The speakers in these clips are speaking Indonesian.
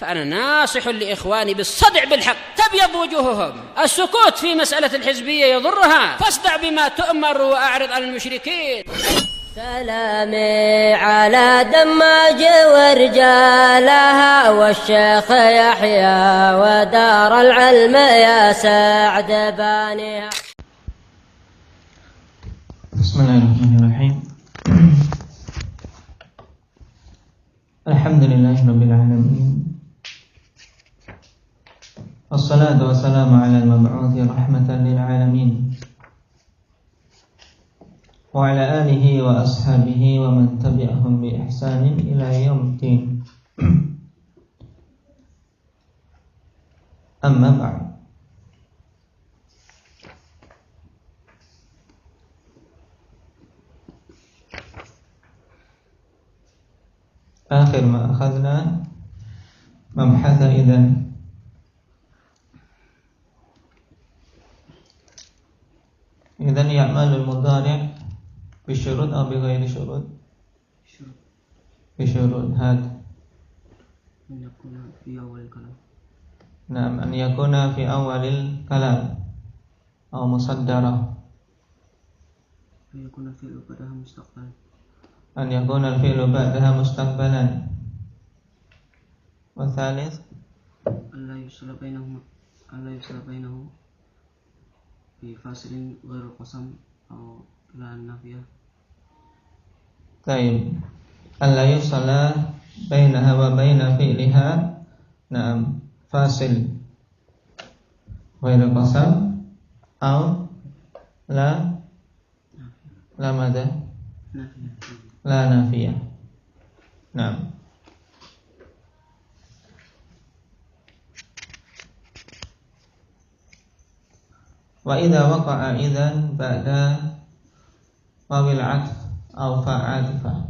فأنا ناصح لإخواني بالصدع بالحق تبيض وجوههم. السكوت في مسألة الحزبية يضرها، فاصدع بما تؤمر وأعرض عن المشركين. سلامي على دماج ورجالها والشيخ يحيى ودار العلم يا سعد بانيها. بسم الله الرحمن الرحيم. الحمد لله رب العالمين، والصلاة والسلام على المبعوث رحمة للعالمين وعلى آله وأصحابه ومن تبعهم بإحسان إلى يوم الدين. أما بعد، آخر ما أخذنا مبحث إذن يعمل المضارع بشروط أو بغير شروط؟ بشروط. هذا أن يكون في أول الكلام. نعم، أن يكون في أول الكلام أو مصدرة. أن يكون الفعل بعدها مستقبلا. أن يكون الفعل بعدها مستقبلا. والثالث ألا يفصل بينه بفاصل غير القسم أو لا النافية. طيب، ألا يفصل بينها وبين فعلها نعم فاصل غير القسم أو لا ماذا؟ لا نافية. نعم. وإذا وقع إذن بعد واو العطف أو فاء عاطفة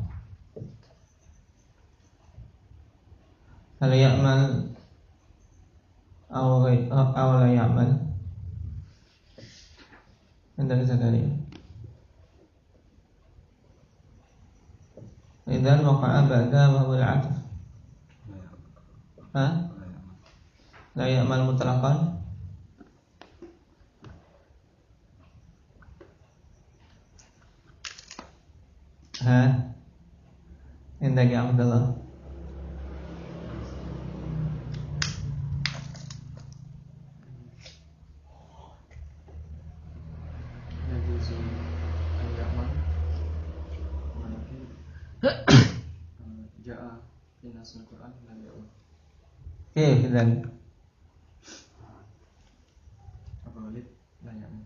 هل يعمل أو لا يعمل؟ عندك زكريا. إذن وقع بعد واو العطف لا يعمل مطلقا. عندك يا عبد الله. جاء في نص القرآن لا يعمل. كيف ذلك؟ أبغى لا يعمل.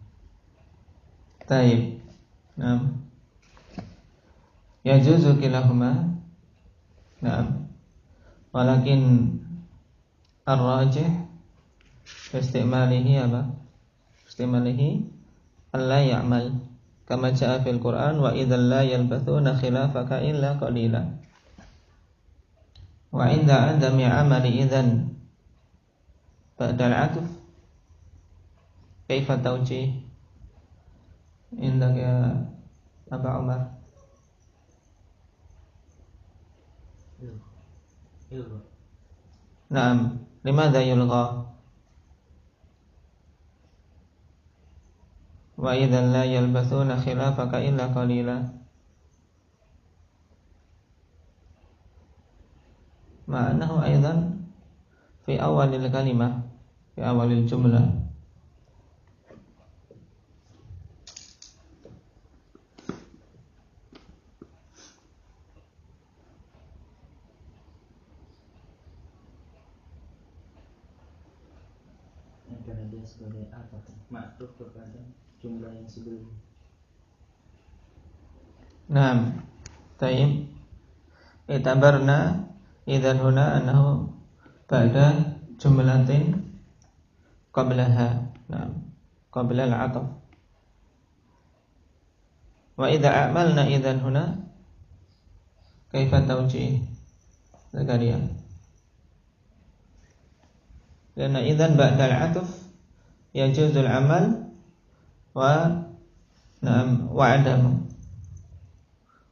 طيب، نعم، يجوز كلاهما. نعم، ولكن الراجح في استعماله ألا يعمل كما جاء في القرآن وإذا لا يلبثون خلافك إلا قليلا. وعند عدم عمل إذن بعد العطف كيف التوجيه؟ عندك يا أبا عمر. نعم، لماذا يلغى؟ وإذا لا يلبثون خلافك إلا قليلا، مع أنه أيضا في أول الكلمة في أول الجملة. Karena dia sebagai apa? Maktub kepada jumlah yang sebelumnya. Naam. Tayyib. Itabarna idzan huna annahu ba'da jumlatin qablaha. Naam. Qabla al-'athf. Wa idza a'malna idzan huna kaifa tawjih? Zakaria. Karena idzan ba'da al-'athf yajuzul amal wa na'am wa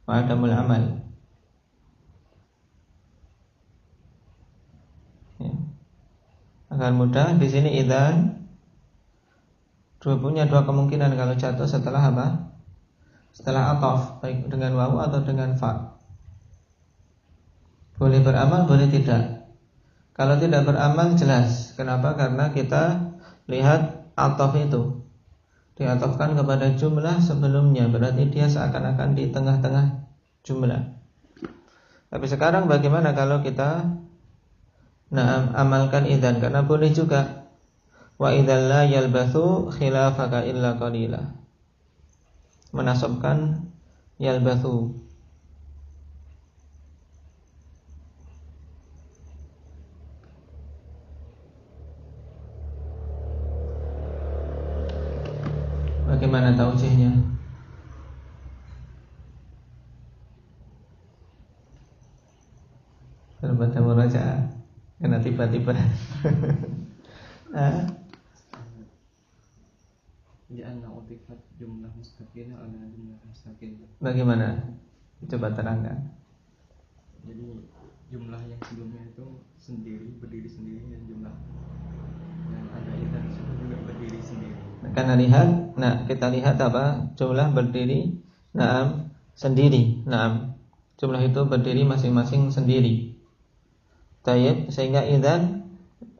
adamul amal. Ya. agar mudah. Di sini idzan punya dua kemungkinan kalau jatuh setelah apa? Setelah ataf, baik dengan wawu atau dengan fa. Boleh beramal, boleh tidak. Kalau tidak beramal jelas. Kenapa? Karena kita lihat ataf itu diatafkan kepada jumlah sebelumnya, berarti dia seakan-akan di tengah-tengah jumlah. Tapi sekarang bagaimana kalau kita amalkan idzan? Karena boleh juga. Wa idzal la yalbathu khilafaka illa qalila. Menasabkan yalbathu. Bagaimana taujihnya? Berbaca murajaah karena tiba-tiba Ja'alna utifat jumlah mustaqil ala jumlah mustaqil. Bagaimana? Coba terangkan. Jadi jumlah yang sebelumnya itu sendiri, berdiri sendiri, dan jumlah yang ada idzan itu juga berdiri sendiri. Karena lihat, kita lihat apa? Jumlah berdiri, sendiri. Jumlah itu berdiri masing-masing sendiri. Tayyib, sehingga idzan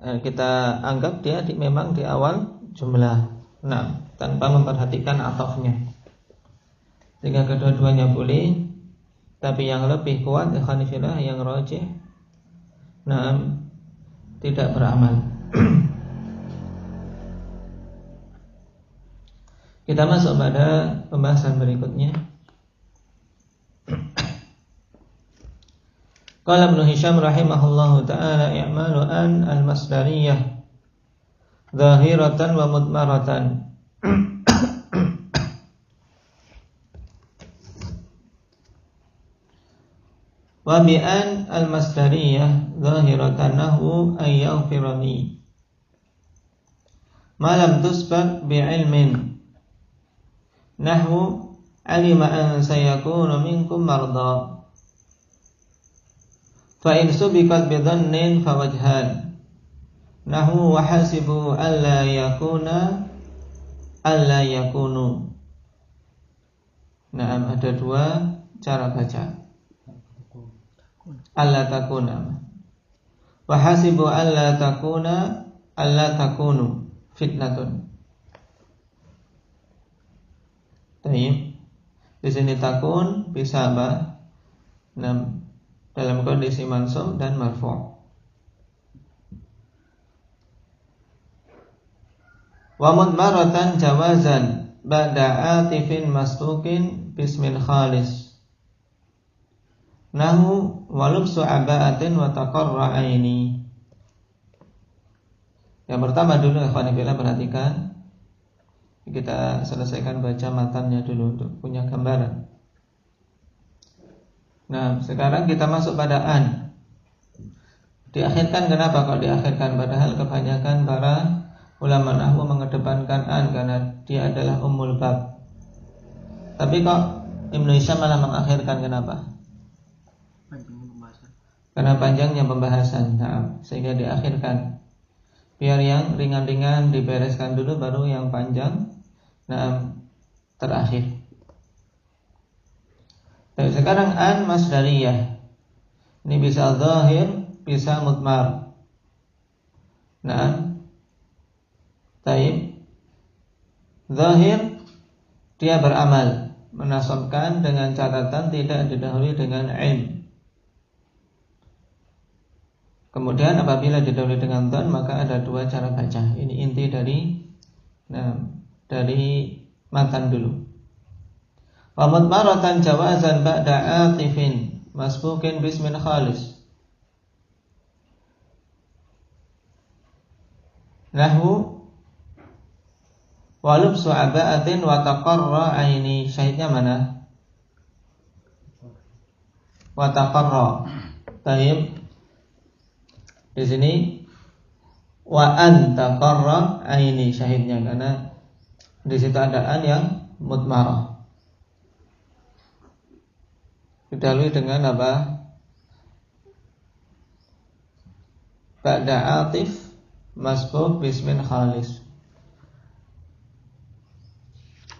kita anggap dia memang di awal jumlah. Tanpa memperhatikan atafnya. Sehingga kedua-duanya boleh, tapi yang lebih kuat ikhwan fillah, yang rajih, tidak beramal. Kita masuk pada pembahasan berikutnya. Qala Ibnu Hisham rahimahullahu ta'ala i'malu an al-masdariyah zahiratan wa mudmaratan. Wa bi an al-masdariyah zahiratan nahwu ay yaghfirani ma lam tusbaq bi ilmin nahwu alima an sayakunu minkum marda. Fa in subiqat bi dhannin fa wajhan nahwu wa hasibu alla yakunu. Ada dua cara baca. Alla takuna. Wa hasibu alla takunu fitnatun. Baik. Di sini takun bisa apa? Dalam kondisi mansub dan marfu'. Wa mudmaratan jawazan ba'da atifin masbuqin bismil khalis. Nahu walubsu aba'atin wa taqarra aini. Yang pertama dulu ikhwan fillah, perhatikan. Kita selesaikan baca matannya dulu untuk punya gambaran. Sekarang kita masuk pada an. Diakhirkan, kenapa kok diakhirkan? Padahal kebanyakan para ulama nahwu mengedepankan an karena dia adalah ummul bab. Tapi kok Ibnu Hisham malah mengakhirkan, kenapa? Karena panjangnya pembahasan, sehingga diakhirkan. Biar yang ringan-ringan dibereskan dulu, baru yang panjang terakhir. Tapi sekarang an masdariyah. Ini bisa zahir, bisa mudmar. Taib. Zahir, dia beramal, menasabkan dengan catatan tidak didahului dengan ilm. Kemudian apabila didahului dengan dhan, maka ada dua cara baca. Ini inti dari matan dulu. Wa mudmaratan jawazan ba'da atifin masbuqin bismin khalis. Nahwu walubsu aba'atin wa taqarra aini. Syahidnya mana? Wa taqarra. Baik. Di sini wa an taqarra aini syahidnya, karena di situ ada an yang mudmarah. Didahului dengan apa? Ba'da atif masbuk bismin khalis.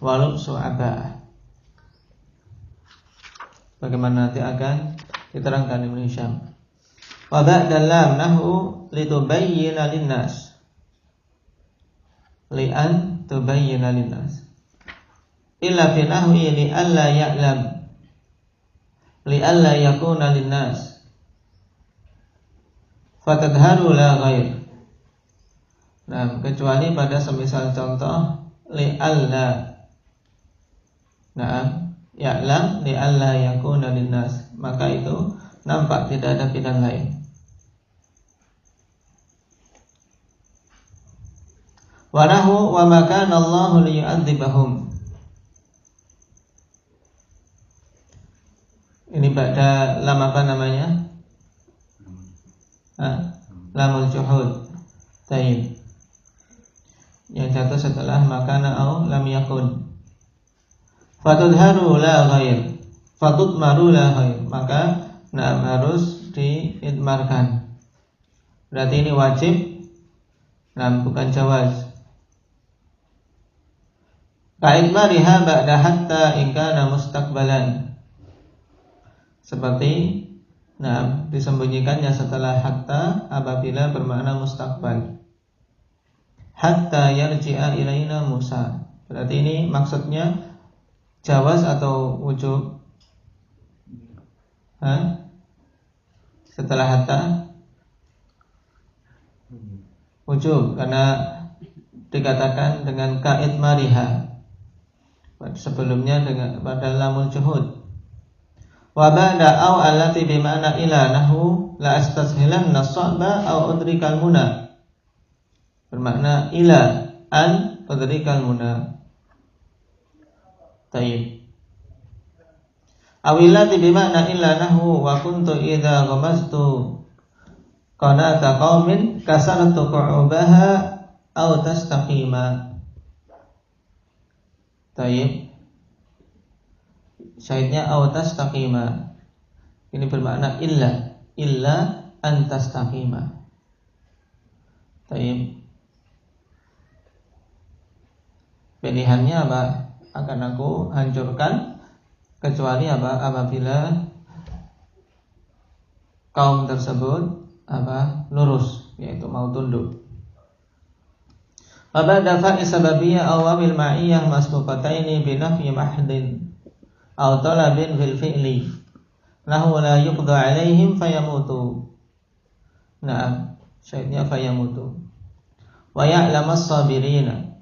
Walub su'abah. Bagaimana nanti akan diterangkan Ibnu Hisham. Wa ba'da lam nahu litubayyina linnas. Li'an tubayyina linnas. Illa fi nahwi li'alla ya'lam. Li'alla yakuna linnas. Fatadharu la ghair. Nah, kecuali pada semisal contoh li'alla. Nah, ya'lam li'alla yakuna linnas. Maka itu nampak tidak ada pilihan lain. Wa nahu wa ma kana Allahu liyu'adzibahum. Ini pada lam apa namanya? Lamul juhud. Taib. Yang jatuh setelah makana au lam yakun. Fatudharu la ghair. Fatudmaru la ghair. Maka harus diidmarkan. Berarti ini wajib. Bukan jawaz. Ka'idmariha ba'da hatta in kana mustaqbalan. Seperti disembunyikannya setelah hatta apabila bermakna mustaqbal. Hatta yarji'a ilaina Musa. Berarti ini maksudnya jawaz atau wujub? Setelah hatta wujub, karena dikatakan dengan ka'id mariha. Sebelumnya dengan pada lamul juhud. Wa ba'da aw allati bi ma'na ila nahu la astashilanna as-sa'ba aw udrikal muna. Bermakna ila an udrikal muna. Tayyib. Awillati bi ma'na illa nahu wa kuntu idza ghamastu qanata qaumin kasartu qu'ubaha aw tastaqima. Tayyib. Syahidnya aw tastaqima. Ini bermakna illa an tastaqima. Tayyib. Pilihannya apa? Akan aku hancurkan kecuali apa? Apabila kaum tersebut lurus, yaitu mau tunduk. Ba'da fa'i sababiyyah aw wamil ma'iyyah masbuqataini bi nafyi mahdin aw talabin fil fi'li lahu la yuqda 'alaihim fayamutu. Nah, syahidnya fayamutu. Wa ya'lamas sabirina.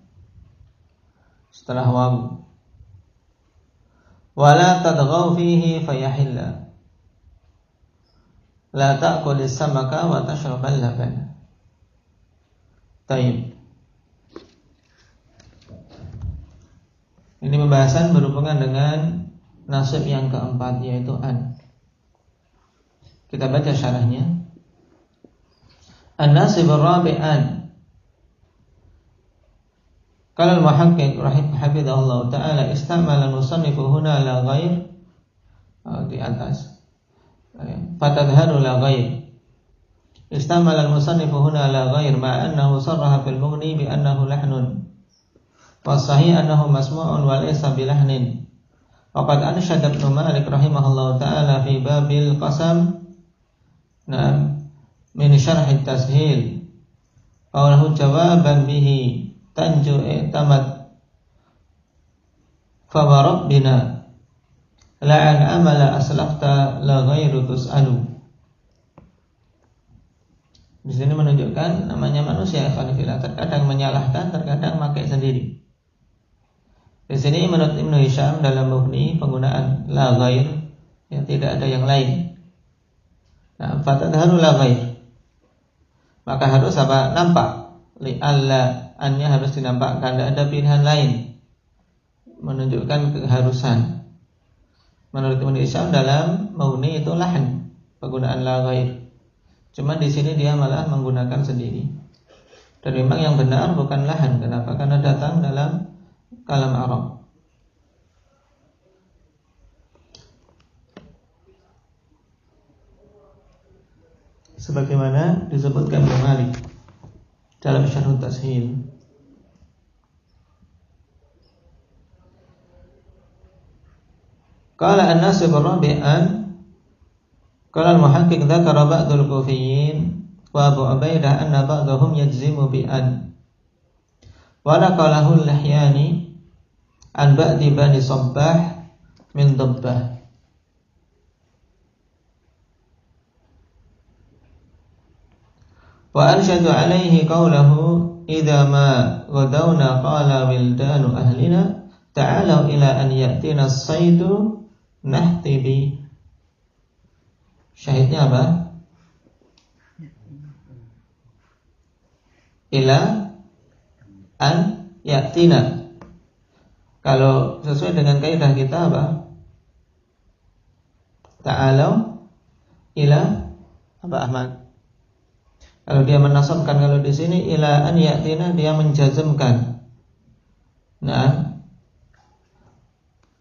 Setelah waw. Wa la tadghaw fihi fayahilla. La ta'kulis samaka wa tashrabal laban. Tayyib. Ini pembahasan berhubungan dengan nasib yang keempat, yaitu an. Kita baca syarahnya. An-nasib ar-rabi'an. Qala al-muhaqqiq rahimahullah ta'ala istamala al-musannifu huna la ghair. Di atas. Fatadharu la ghair. Istamala al-musannifu huna la ghair ma'annahu sarraha fil mughni bi annahu lahnun. Wasahih annahu masmu'un wa laysa bilahnin. Waqad anshada Ibnu Malik rahimahullahu ta'ala fi babil qasam min syarh at-tashil qawluhu jawaban bihi tanju i'tamad fa rabbina la'an amala aslafta la ghairu tus'alu. Di sini menunjukkan namanya manusia terkadang menyalahkan, terkadang pakai sendiri. Di sini menurut Ibnu Hisham dalam Mughni penggunaan la ghair, yang tidak ada yang lain. Nah, fatadharu la ghair. Maka harus apa? Nampak. Li alla, annya harus dinampakkan, tidak ada pilihan lain. Menunjukkan keharusan. Menurut Ibnu Hisham dalam Mughni itu lahn, penggunaan la ghair. Cuma di sini dia malah menggunakan sendiri. Dan memang yang benar bukan lahn. Kenapa? Karena datang dalam kalam Arab. Sebagaimana disebutkan oleh Malik dalam Syarh Tashil. Qala an-nasib rabi'an qala al-muhaqqiq dzakara ba'dul kufiyyin wa Abu Ubaidah anna ba'dahum yajzimu bi an wa naqalahu al-Lahyani an ba'di bani Sabbah min Dabbah. Wa anshadu alaihi qawlahu idza ma ghadawna qala wildanu ahlina ta'alau ila an ya'tina as-saydu nahtibi. Syahidnya apa? Ila an ya'tina. Kalau sesuai dengan kaidah kita apa? Ta'alau ila apa Ahmad? Kalau dia menasabkan, kalau di sini ila an ya'tina dia menjazmkan. Nah,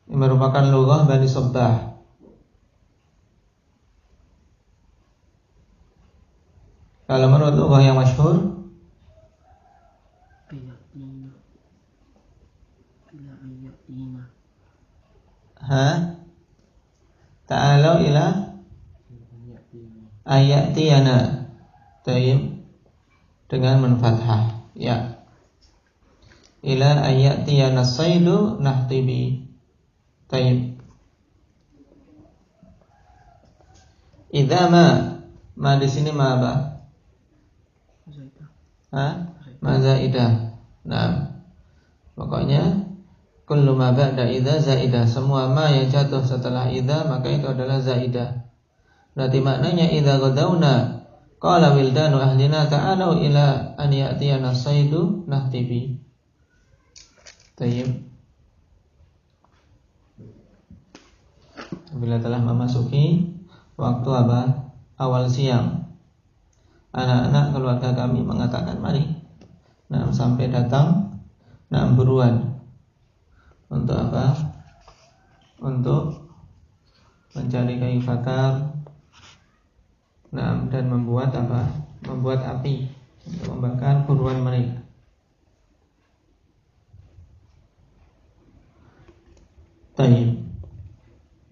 ini merupakan lughah Bani Sabbah. Kalau menurut lughah yang masyhur, ta'alau ila ayatiyana. Tayyib, dengan menfathah ya. Ila ayatiyana saydu nahtibi. Tayyib. Idza ma di sini ma apa? Ma zaidah. Nah, pokoknya kullu ma ba'da idza zaidah. Semua ma yang jatuh setelah idza maka itu adalah zaidah. Berarti maknanya idza ghadawna qala wildanu ahlina ta'alu ila an ya'tiyana saydu nahtibi. Tayyib. Bila telah memasuki waktu apa? Awal siang, anak-anak keluarga kami mengatakan mari, nah sampai datang, nah buruan. Untuk apa? Untuk mencari kayu bakar, nah dan membuat apa? Membuat api untuk membakar buruan mereka. Tayyib.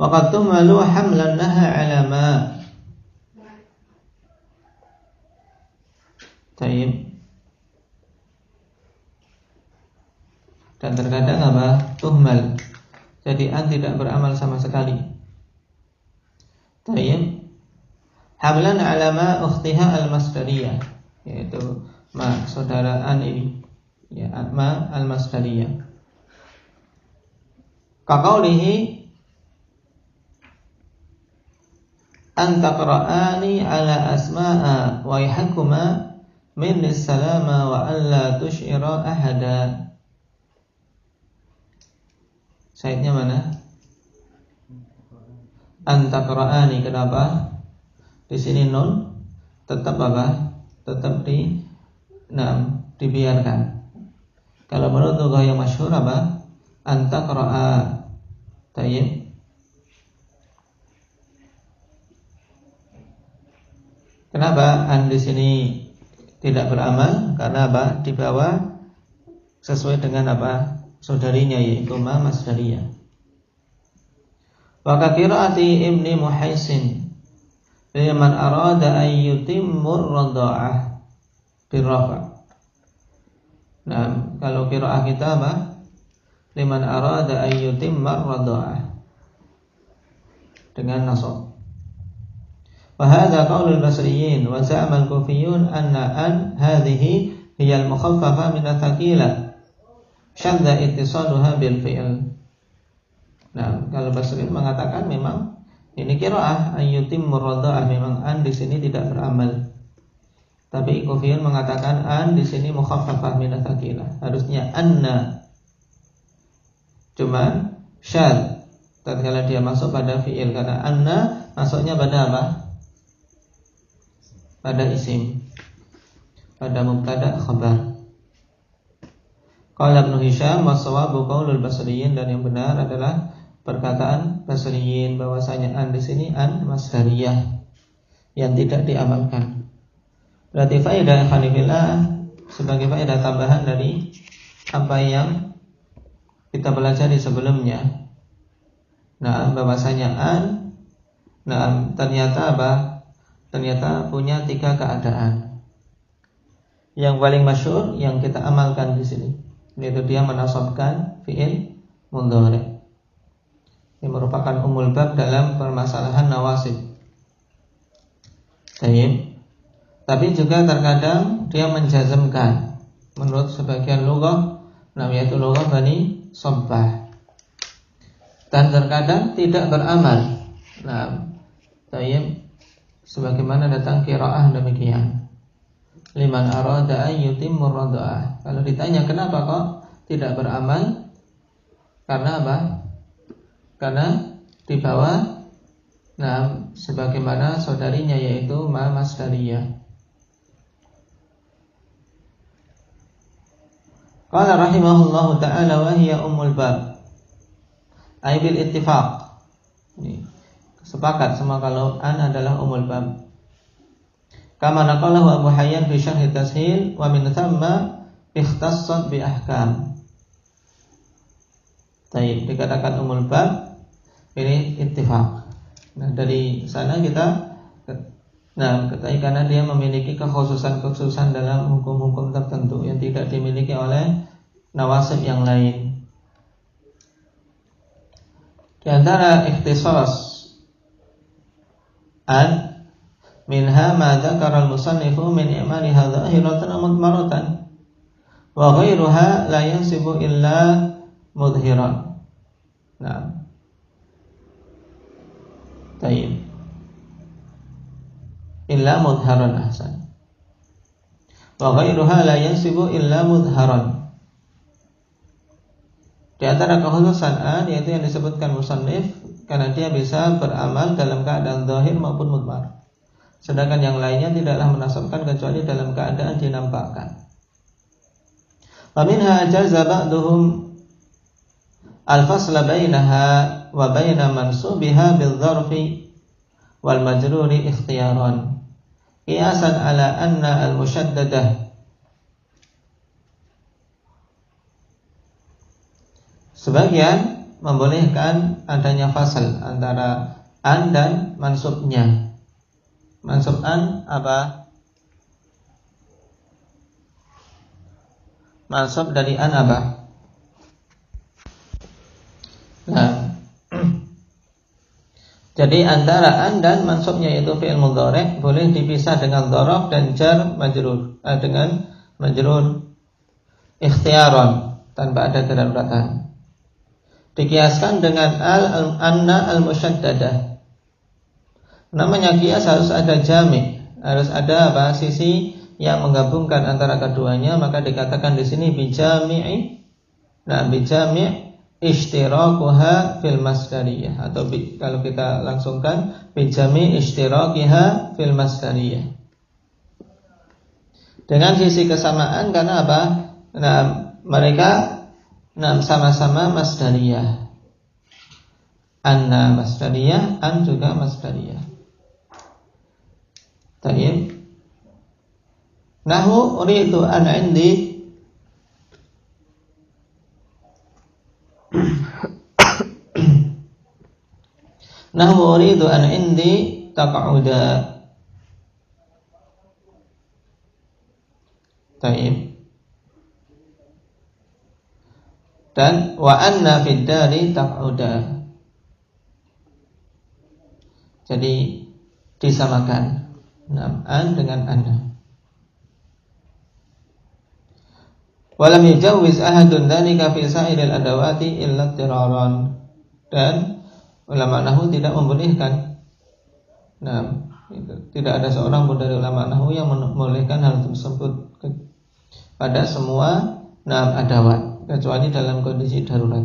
Waqad tumalu hamlan laha ala ma. Tayyib. Dan terkadang apa? Tuhmal. Jadi an tidak beramal sama sekali. Tayyib. Hamlan ala ma ukhtiha al-masdariyah, yaitu ma saudara an ini, ya, ma al-masdariyah. Kaqaulihi antaqra'ani ala asma'a wa yahkuma minni salama wa alla tush'ira ahada. Saidnya mana? Antaqra'ani. Kenapa? Di sini nun tetap apa? Tetap dibiarkan. Kalau menurut lughah yang masyhur apa? Antaqra'a. Tayyib. Kenapa an di sini tidak beramal? Karena apa? Di bawah sesuai dengan apa? Saudarinya, yaitu ma masdariyah. Wa ka qiraati Ibni Muhaisin liman arada an yutimmur radha'ah birrafa. Nah, kalau qiraah kita apa? Liman arada an yutimmar radha'ah dengan nasab. وهذا قول البصريين وزعم الكوفيون أن هذه هي المخففة من الثقيلة شذ اتصالها بالفعل. Nah, kalau Basriyin mengatakan memang ini qiraah ayyutimmur radha'ah, memang an di sini tidak beramal. Tapi Kufiyun mengatakan an di sini mukhaffafah min ats-tsaqilah. Harusnya anna. Cuman syadz tatkala dia masuk pada fi'il, karena anna masuknya pada apa? Pada isim, pada mubtada khabar. Qala Ibnu Hisham wa shawabu qaulul Basriyin, dan yang benar adalah perkataan Basriyin bahwasanya an di sini an masdariyah yang tidak diamalkan. Berarti faedah khalifillah sebagai faedah tambahan dari apa yang kita pelajari sebelumnya. Nah, bahwasanya an, nah ternyata apa? Ternyata punya 3 keadaan. Yang paling masyhur yang kita amalkan di sini, yaitu dia menasabkan fi'il mudhari'. Ini merupakan umul bab dalam permasalahan nawasib. Tapi juga terkadang dia menjazmkan menurut sebagian lughah, yaitu lughah Bani Sabbah. Dan terkadang tidak beramal. Sebagaimana datang qiraah demikian. Liman arada an yutimmu radha'ah. Kalau ditanya kenapa kok tidak beramal? Karena apa? Karena di bawah sebagaimana saudarinya yaitu ma masdariyah. Qala rahimahullahu ta'ala wa hiya ummul bab. Ay bil ittifaq. Sepakat semua kalau an adalah ummul bab. Kama naqalahu Abu Hayyan fi Syarh Tashil wa min thamma ikhtassat bi ahkam. Baik, dikatakan ummul bab ini ittifaq. Nah, dari sana kita ketahui karena dia memiliki kekhususan dalam hukum-hukum tertentu yang tidak dimiliki oleh nawasib yang lain. Di antara ikhtisas an minha ma dzakara al-musannifu min i'maliha dhahiratan wa mudmaratan wa ghairuha la yansibu illa mudhiran. Nah. Baik. Illa mudharan ahsan. Wa ghairuha la yansibu illa mudharan. Di antara kekhususan an yaitu yang disebutkan musannif karena dia bisa beramal dalam keadaan zahir maupun mudmar. Sedangkan yang lainnya tidaklah menasabkan kecuali dalam keadaan dinampakkan. Wa minha ajaza ba'duhum al-fasla bainaha wa baina mansubiha bil-dharfi wal majruri ikhtiyaran qiyasan ala anna al-musyaddadah. Sebagian membolehkan adanya fasal antara an dan mansubnya. Mansub an apa? Mansub dari an apa? Nah, jadi antara an dan mansubnya yaitu fi'il mudhari' boleh dipisah dengan dzaraf dan jar majrur, dengan majrur ikhtiyaran tanpa ada kedaruratan. Dikiaskan dengan anna al-musyaddadah. Namanya kias harus ada jami', harus ada sisi yang menggabungkan antara keduanya, maka dikatakan di sini bijami'. Nah, bijami' ishtiraquha fil masdariyah, atau kalau kita langsungkan bijami' ishtiraqiha fil masdariyah. Dengan sisi kesamaan karena apa? Nah, mereka sama-sama masdariyah. Anna masdariyah, an juga masdariyah. Tayyib. Nahu uridu an indi Nahu uridu an indi taq'uda. Tayyib. Dan wa anna fid dari taq'uda. Jadi disamakan an dengan anna. Walam yujawwiz ahadun dzalika fi sa'iril adawati illa tiraran. Dan ulama nahwu tidak membolehkan. Tidak ada seorang pun dari ulama nahwu yang membolehkan hal tersebut pada semua adawat kecuali dalam kondisi darurat.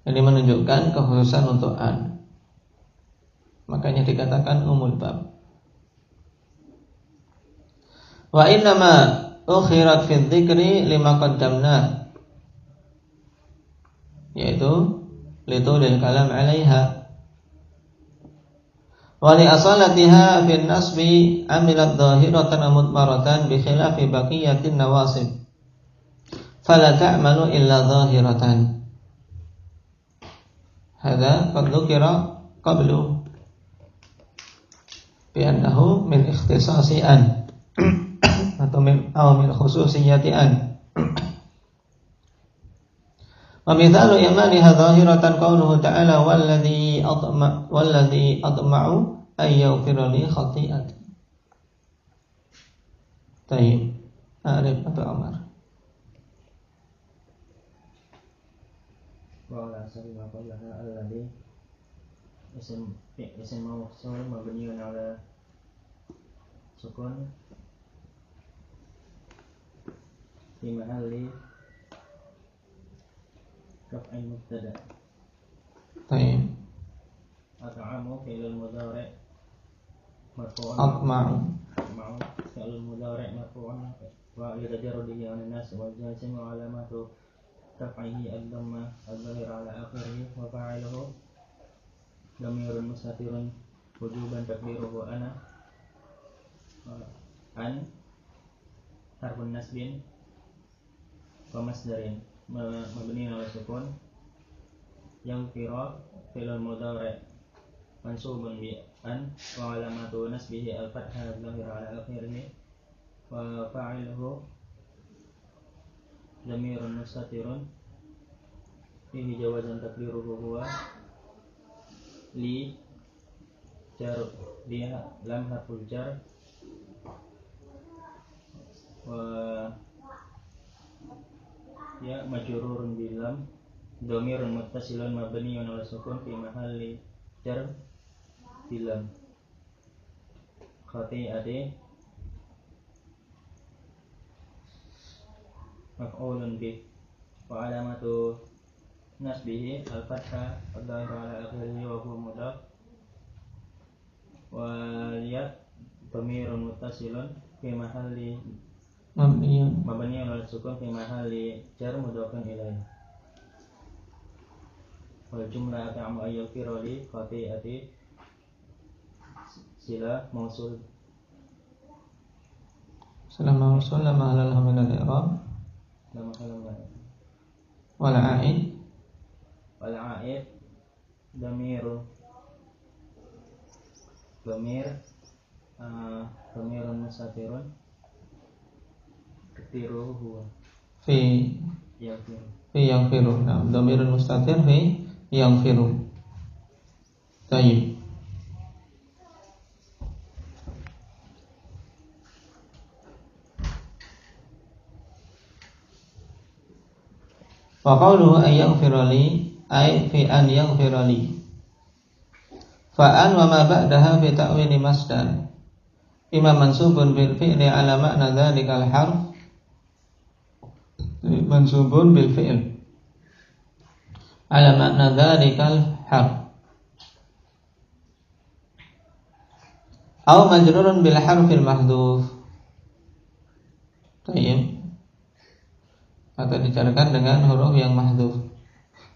Ini menunjukkan kekhususan untuk an. Makanya dikatakan umul bab. Wa innama ukhirat fi dzikri lima qaddamna, yaitu litulil kalam 'alaiha. Wa li asalatiha fi nasbi amilat dhahiratan mudmaratan bi khilafi baqiyatin nawasib fala ta'malu illa dhahiratan. Hadza qad dzukira qablu bi annahu min ikhtisasi an atau min khususiyati an. Wa mithalu imaniha dhahiratan qawluhu ta'ala walladhi atma'u ay yaghfira li khati'ati. Tayyib. Arif atau Amar. Wa la sabila qallaha alladhi ism mawsul mabniun ala sukun fi mahalli raf'in mubtada. Tayyib. At'amu fi'lul mudhari' marfu'un. Atma'u fi'lul mudhari' marfu'un wa yatajarradu an nas wal jazim wa alamatu raf'ihi ad-dhamma adh-dhahir ala akhirih wa fa'iluhu dhamirun mustatirun wujuban taqdiruhu ana an harfun nasbin wa masdarin mabni ala sukun yang kira fi'il mudhari' mansubun bi an wa alamatu nasbihi al-fathah adh-dhahir ala akhirih wa fa'iluhu dhamirun mustatirun fihi jawazan taqdiruhu huwa li jar dia lam harful jar wa ya majrurun bilam dhamirun muttasilun mabniun ala sukun fi mahalli jar bilam khati'ati maf'ulun bi wa alamatu nasbihi al-fathah ad-dhahir ala akhirih wa huwa mudhaf wa ya dhamirun muttasilun fi mahalli mabniun ala sukun fi mahalli jar mudhafun ilaih wal jumlah at'amu ayyukira li khati'ati sila mausul lama halal min al-i'rab wal a'id dhamirun mustatirun ketiru huwa fi yaghfiru. Nah, dhamirun mustatir fi yaghfiru. Tayyib. Wa qawluhu ay yaghfira li ay fi an yaghfira li. Fa an wa ma ba'daha fi ta'wili masdar imma mansubun bil fi'li ala ma'na dhalikal harf mansubun bil fi'l ala makna dhalikal harf aw majrurun bil harfil mahdhuf. Tayyib. Atau dicarakan dengan huruf yang mahdhuf.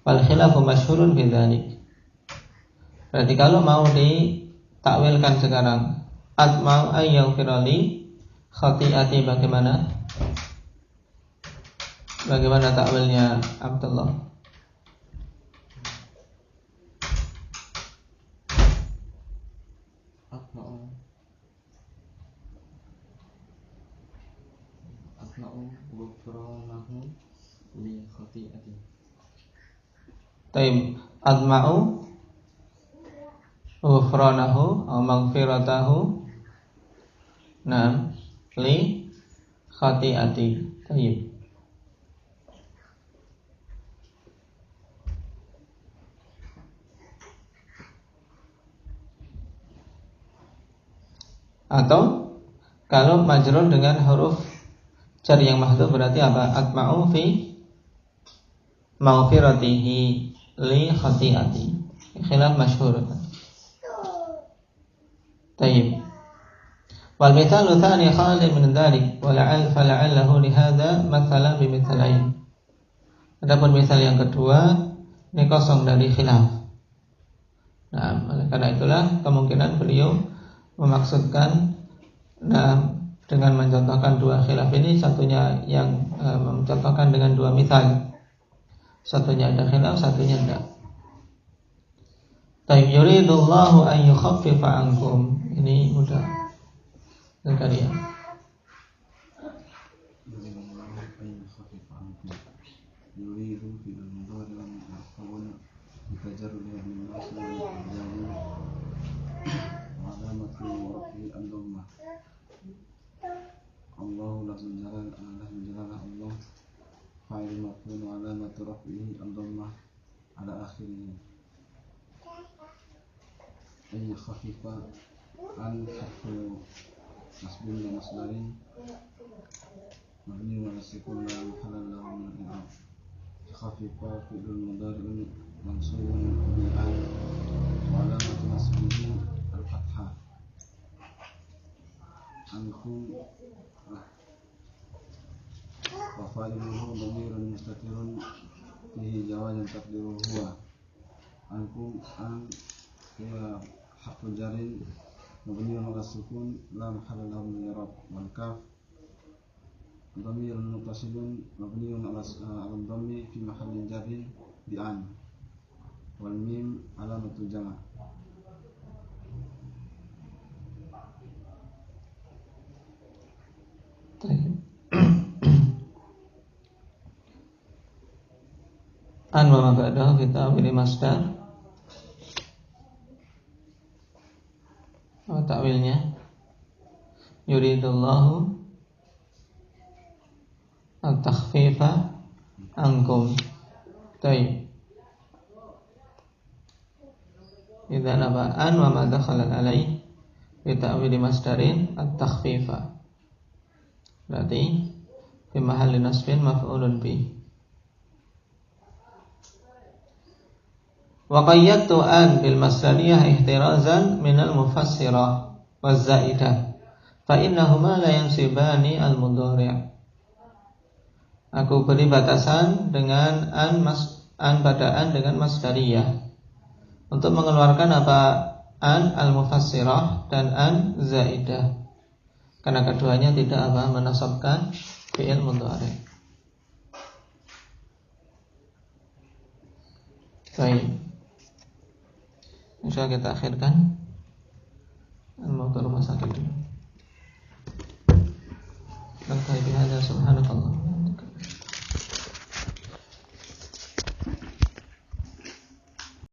Wal khilafu masyhurun fi dzalik. Berarti kalau mau ditakwilkan sekarang atma'u ay yaghfira li khati'ati bagaimana? Bagaimana takwilnya Abdullah? Atma'u ghufranahu li khati'ati. Taib atma'u ghufranahu aw maghfiratahu li khati'ati. Taib. Atau kalau majrur dengan huruf jar yang mahdhuf berarti apa? Atma'u fi maghfiratihi li khati'ati. Khilaf masyhur. Tayyib. Wal mithalu tsani khalid min dzalik wa fala'allahu li hadza mathalan bi mithalain. Adapun misal yang kedua ini kosong dari khilaf. Nah, karena itulah kemungkinan beliau memaksudkan dengan mencontohkan dua khilaf ini, satunya yang mencontohkan dengan dua misal, satunya ada khilaf, satunya tidak. Taib yuridullahu an yukhaffifa ankum. Ini mudah sekali ya. Yuridu fil mudhari al-maqbul bitajarrud min al-asl wal-jazm wa alamatu rafi al-dhammah. Allahu lafzul jalal Allah fa'il maf'ul wa alamatu rafihi al-dhammah ala akhirih. Ay khafifa an harfu nasbin wa masdarin mabni wa sukun la mahalla lahu min al-i'rab. Khafifa fi'lun mudhari'un mansubun bi'an wa alamatu nasbihi al-fathah. Ankum wa fa'iluhu dhamirun mustatirun fihi jawazan taqdiruhu huwa. Ankum an ya harfu jarin mabniun 'ala sukun la mahalla lahu min al-i'rab. Wal kaf dhamirun muttasilun mabniun 'ala dhammi fi mahalli jarrin bi an. Wal mim alamatu jama'. An wa ma ba'dahu fi ta'wil masdar. Apa ta'wilnya? Yuridullahu at-takhfifa ankum. Baik. Idzan apa an wa ma dakhala alaihi fi ta'wil masdarin at-takhfifa. Berarti fi mahalli nasbin maf'ulun bih. Wa qayyadtu an bil masdariyah ihtirazan min al mufassirah waz zaidah fa innahuma la yansibani al mudhari'. Aku beri batasan dengan an pada an dengan masdariyah untuk mengeluarkan apa an al mufassirah dan an zaidah, karena keduanya tidak apa menasabkan fi'il mudhari'. Baik. Insya kita akhirkan. Mau ke rumah sakit dulu. Subhanakallah.